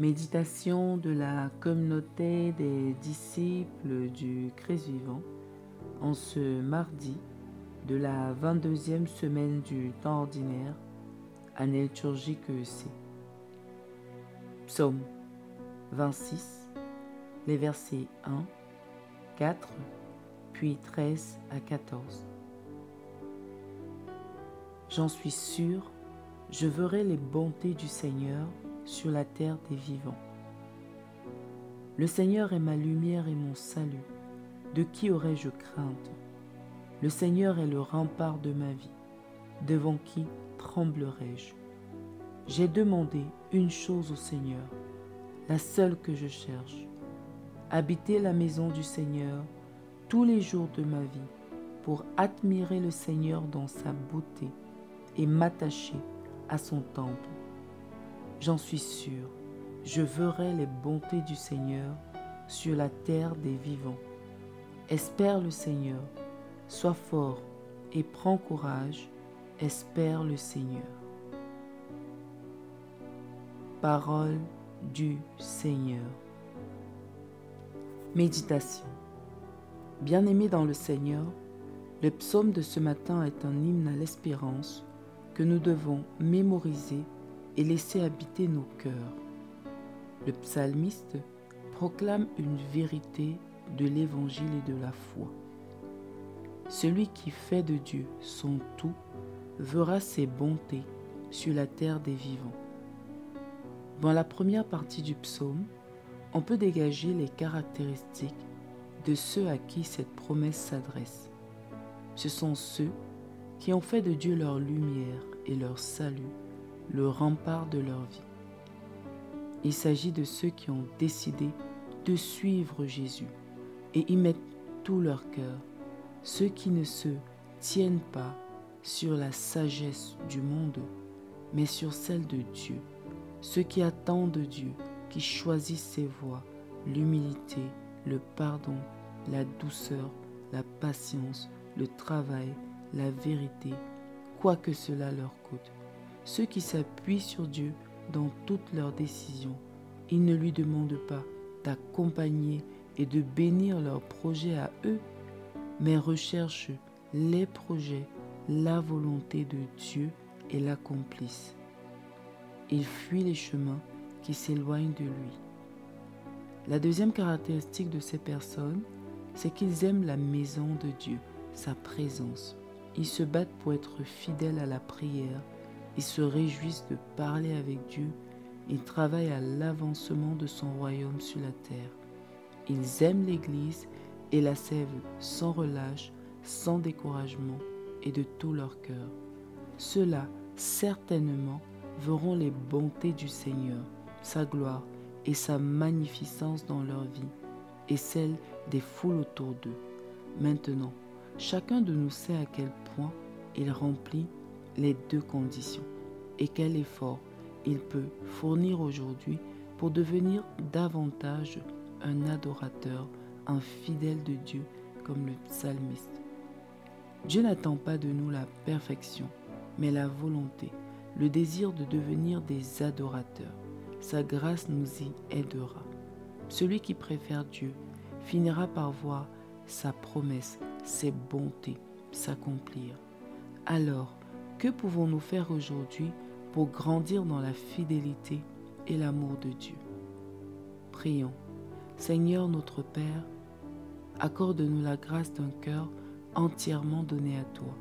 Méditation de la communauté des disciples du Christ vivant en ce mardi de la 22e semaine du temps ordinaire, année liturgique C. Psaume 26, les versets 1, 4, puis 13 à 14. J'en suis sûr, je verrai les bontés du Seigneur sur la terre des vivants. Le Seigneur est ma lumière et mon salut. De qui aurais-je crainte? Le Seigneur est le rempart de ma vie. Devant qui tremblerai-je? J'ai demandé une chose au Seigneur, la seule que je cherche, habiter la maison du Seigneur tous les jours de ma vie, pour admirer le Seigneur dans sa beauté et m'attacher à son temple. J'en suis sûr, je verrai les bontés du Seigneur sur la terre des vivants. Espère le Seigneur, sois fort et prends courage, espère le Seigneur. Parole du Seigneur. Méditation. Bien-aimés dans le Seigneur, le psaume de ce matin est un hymne à l'espérance que nous devons mémoriser et laisser habiter nos cœurs. Le psalmiste proclame une vérité de l'évangile et de la foi. Celui qui fait de Dieu son tout verra ses bontés sur la terre des vivants. Dans la première partie du psaume, on peut dégager les caractéristiques de ceux à qui cette promesse s'adresse. Ce sont ceux qui ont fait de Dieu leur lumière et leur salut, le rempart de leur vie. Il s'agit de ceux qui ont décidé de suivre Jésus et y mettent tout leur cœur, ceux qui ne se tiennent pas sur la sagesse du monde, mais sur celle de Dieu, ceux qui attendent de Dieu, qui choisissent ses voies, l'humilité, le pardon, la douceur, la patience, le travail, la vérité, quoi que cela leur coûte. Ceux qui s'appuient sur Dieu dans toutes leurs décisions. Ils ne lui demandent pas d'accompagner et de bénir leurs projets à eux, mais recherchent les projets, la volonté de Dieu et l'accomplissent. Ils fuient les chemins qui s'éloignent de lui. La deuxième caractéristique de ces personnes, c'est qu'ils aiment la maison de Dieu, sa présence. Ils se battent pour être fidèles à la prière. Ils se réjouissent de parler avec Dieu. Ils travaillent à l'avancement de son royaume sur la terre. Ils aiment l'Église et la servent sans relâche, sans découragement et de tout leur cœur. Ceux-là, certainement, verront les bontés du Seigneur, sa gloire et sa magnificence dans leur vie et celle des foules autour d'eux. Maintenant, chacun de nous sait à quel point il remplit les deux conditions et quel effort il peut fournir aujourd'hui pour devenir davantage un adorateur, un fidèle de Dieu comme le psalmiste. Dieu n'attend pas de nous la perfection, mais la volonté, le désir de devenir des adorateurs. Sa grâce nous y aidera. Celui qui préfère Dieu finira par voir sa promesse, ses bontés s'accomplir. Alors, que pouvons-nous faire aujourd'hui pour grandir dans la fidélité et l'amour de Dieu? Prions. Seigneur notre Père, accorde-nous la grâce d'un cœur entièrement donné à toi.